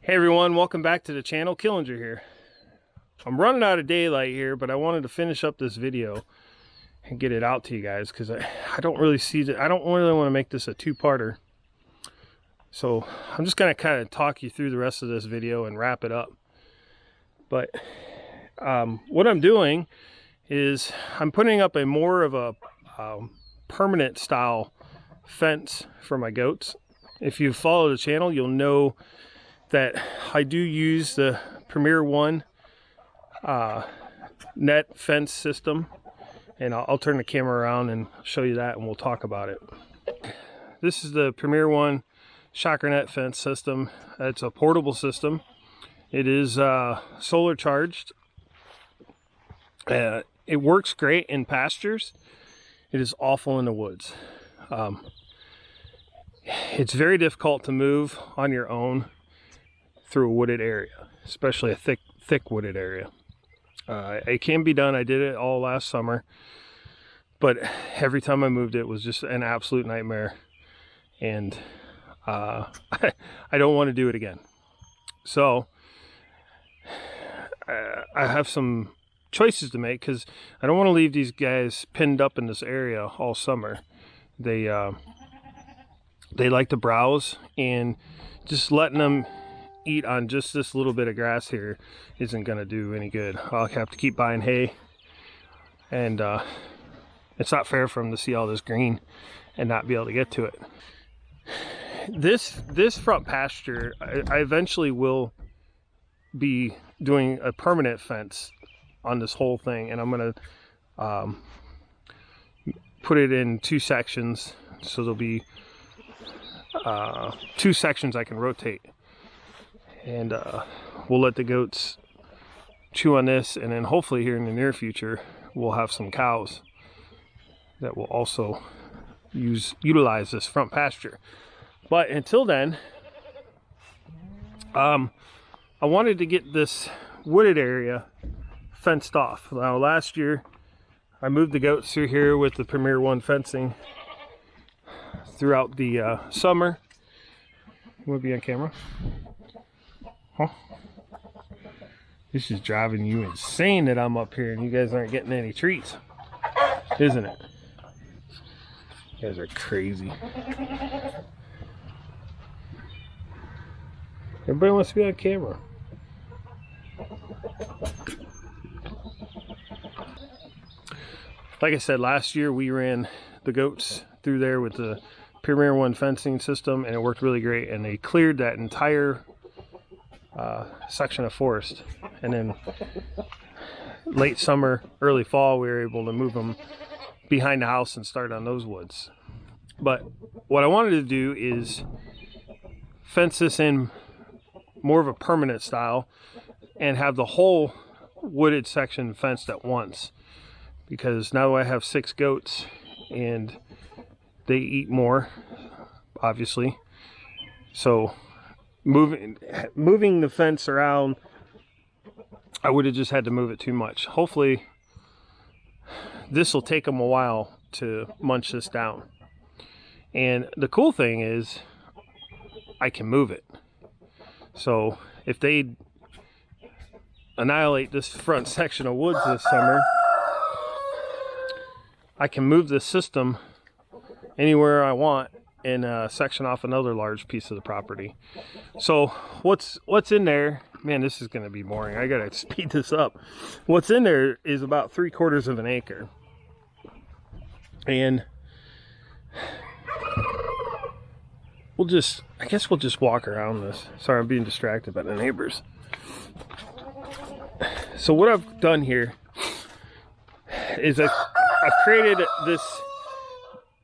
Hey everyone, welcome back to the channel. Killinger here. I'm running out of daylight here, but I wanted to finish up this video and get it out to you guys because I don't really see that. I don't really want to make this a two-parter. So I'm just going to kind of talk you through the rest of this video and wrap it up. But what I'm doing is I'm putting up a more of a permanent style fence for my goats. If you follow the channel, you'll know that I do use the Premier One net fence system, and I'll turn the camera around and show you that, and we'll talk about it. This is the Premier One shocker net fence system. It's a portable system. It is solar charged. It works great in pastures. It is awful in the woods. It's very difficult to move on your own through a wooded area, especially a thick wooded area. It can be done. I did it all last summer, but every time I moved it was just an absolute nightmare, and I don't want to do it again. So I have some choices to make because I don't want to leave these guys pinned up in this area all summer. They like to browse, and just letting them eat on just this little bit of grass here isn't going to do any good. I'll have to keep buying hay, and it's not fair for them to see all this green and not be able to get to it. This front pasture, I eventually will be doing a permanent fence on this whole thing, and I'm going to put it in two sections, so there'll be two sections I can rotate, and we'll let the goats chew on this, and then hopefully here in the near future we'll have some cows that will also utilize this front pasture. But until then, I wanted to get this wooded area fenced off. Now last year I moved the goats through here with the Premier One fencing throughout the summer. You want to be on camera? Huh? This is driving you insane that I'm up here and you guys aren't getting any treats, isn't it? You guys are crazy. Everybody wants to be on camera. Like I said, last year we ran the goats through there with the Premier One fencing system, and it worked really great, and they cleared that entire section of forest. And then late summer, early fall, we were able to move them behind the house and start on those woods. But what I wanted to do is fence this in more of a permanent style and have the whole wooded section fenced at once, because now I have 6 goats and they eat more, obviously. So moving the fence around, I would have just had to move it too much. Hopefully this will take them a while to munch this down. And the cool thing is I can move it. So if they annihilate this front section of woods this summer, I can move this system anywhere I want and section off another large piece of the property. So what's in there, man, this is going to be boring. I gotta speed this up. What's in there is about 3/4 of an acre, and I guess we'll just walk around this. Sorry, I'm being distracted by the neighbors. So what I've done here is I've created this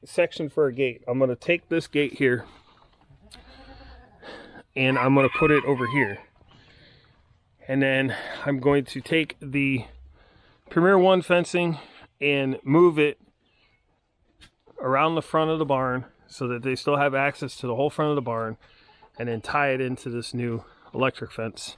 section for a gate. I'm going to take this gate here and I'm going to put it over here, and then I'm going to take the Premier One fencing and move it around the front of the barn so that they still have access to the whole front of the barn, and then tie it into this new electric fence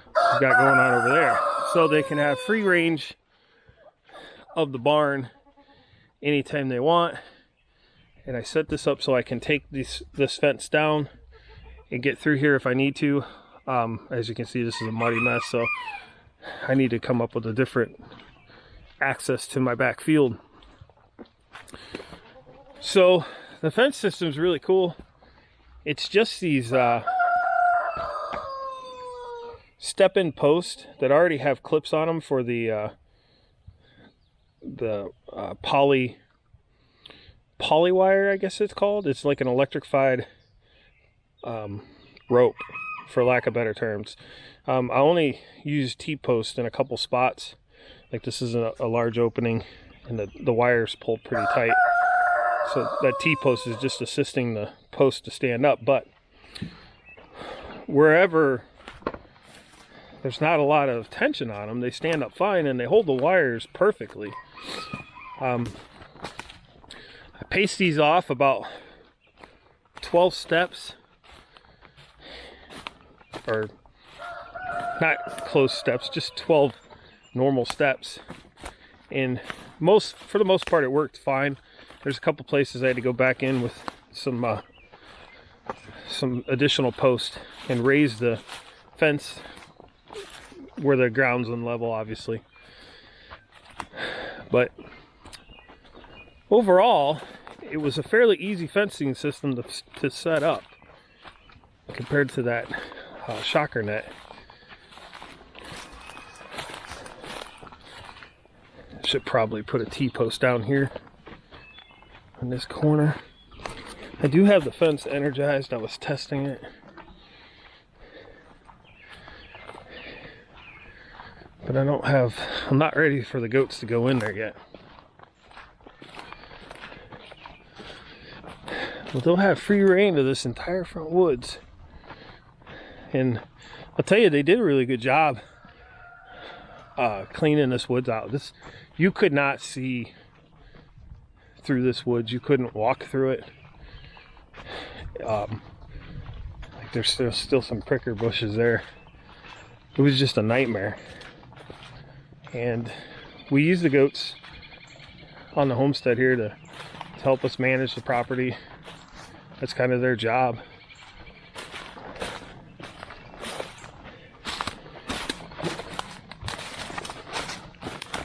we've got going on over there, so they can have free range of the barn anytime they want. And I set this up so I can take this fence down and get through here if I need to. As you can see, this is a muddy mess, so I need to come up with a different access to my back field. So the fence system is really cool. It's just these step-in posts that already have clips on them for the poly wire, I guess it's called. It's like an electrified rope, for lack of better terms. I only use T-posts in a couple spots. Like this is a large opening, and the wire's pulled pretty tight. So that T-post is just assisting the post to stand up. But wherever there's not a lot of tension on them, they stand up fine, and they hold the wires perfectly. I paste these off about 12 steps, or not close steps, just 12 normal steps. And for the most part, it worked fine. There's a couple places I had to go back in with some additional posts and raise the fence where the ground's unlevel, obviously. But overall, it was a fairly easy fencing system to set up compared to that shocker net. Should probably put a T-post down here in this corner. I do have the fence energized. I was testing it, but I'm not ready for the goats to go in there yet. Well, they'll have free reign to this entire front woods. And I'll tell you, they did a really good job cleaning this woods out. You could not see through this woods. You couldn't walk through it. Like there's still some pricker bushes there. It was just a nightmare. And we use the goats on the homestead here to help us manage the property. That's kind of their job.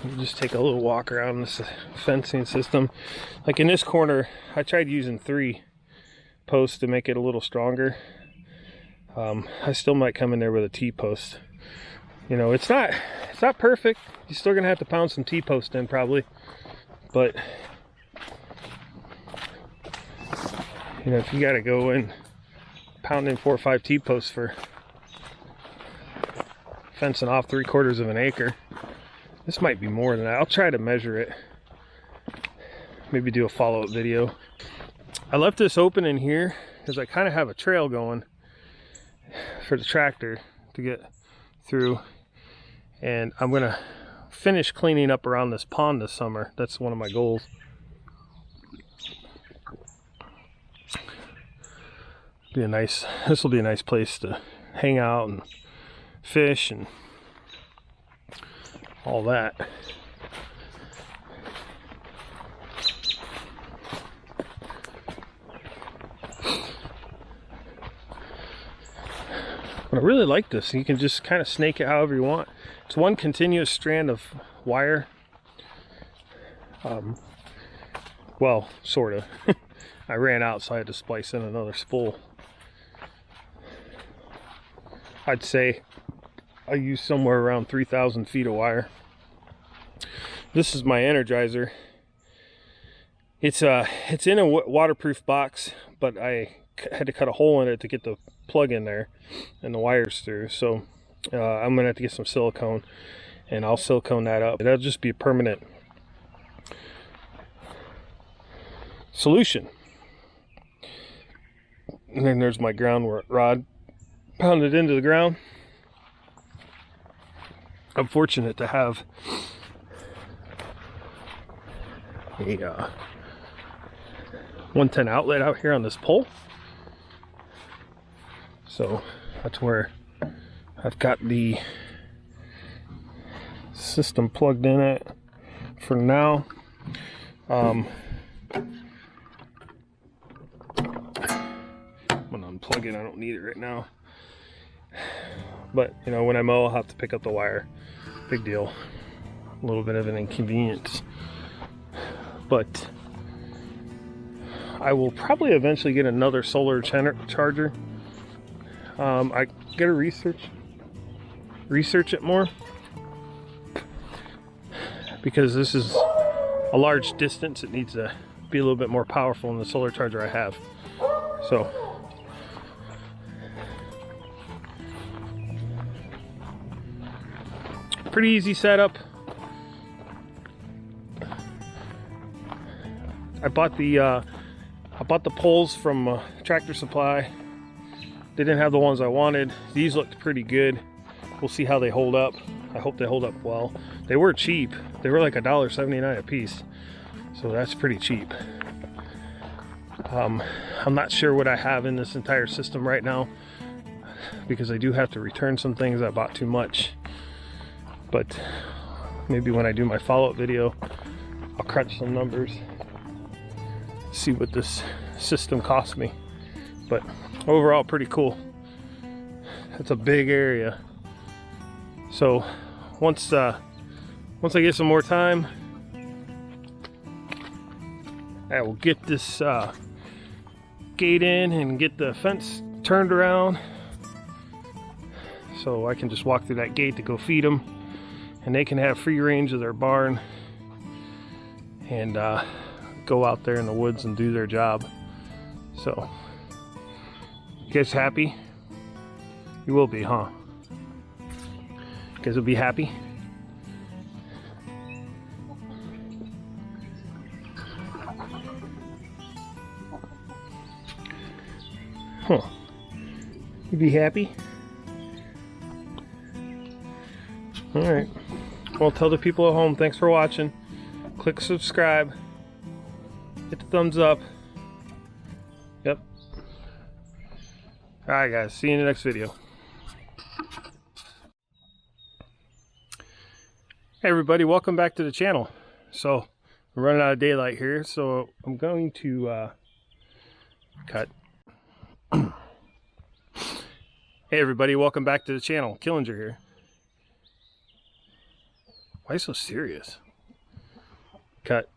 We'll just take a little walk around this fencing system. Like in this corner, I tried using 3 posts to make it a little stronger. I still might come in there with a T-post. You know, it's not perfect. You're still gonna have to pound some T-post in probably, but you know, if you gotta go in pounding 4 or 5 T-posts for fencing off 3/4 of an acre, this might be more than that. I'll try to measure it. Maybe do a follow-up video. I left this open in here because I kind of have a trail going for the tractor to get through, and I'm gonna finish cleaning up around this pond this summer. That's one of my goals. This will be a nice place to hang out and fish and all that. But I really like this. You can just kind of snake it however you want. It's one continuous strand of wire. Well, sort of. I ran out, so I had to splice in another spool. I'd say I use somewhere around 3,000 feet of wire. This is my Energizer. It's in a waterproof box, but I had to cut a hole in it to get the plug in there and the wires through. So I'm gonna have to get some silicone, and I'll silicone that up. That'll just be a permanent solution. And then there's my ground rod pounded into the ground. I'm fortunate to have a 110 outlet out here on this pole. So that's where I've got the system plugged in at for now. I'm gonna unplug it. I don't need it right now. But you know, when I mow, I'll have to pick up the wire. Big deal. A little bit of an inconvenience. But I will probably eventually get another solar charger. I gotta research it more, because this is a large distance. It needs to be a little bit more powerful than the solar charger I have. So pretty easy setup. I bought the poles from Tractor Supply. They didn't have the ones I wanted. These looked pretty good. We'll see how they hold up. I hope they hold up well. They were cheap. They were like $1.79 a piece, so that's pretty cheap. I'm not sure what I have in this entire system right now, because I do have to return some things. I bought too much, but maybe when I do my follow-up video, I'll crunch some numbers, see what this system cost me. But overall, pretty cool. It's a big area. So once I get some more time, I will get this gate in and get the fence turned around, so I can just walk through that gate to go feed them, and they can have free range of their barn and go out there in the woods and do their job. So, you guys happy? You will be, huh? You guys will be happy? Huh. You be happy? Alright. Well, tell the people at home, thanks for watching. Click subscribe. Hit the thumbs up. Yep. Alright guys, see you in the next video. Hey everybody, welcome back to the channel. So, we're running out of daylight here, so I'm going to cut. Hey everybody, welcome back to the channel. Killinger here. Why so serious? Cut.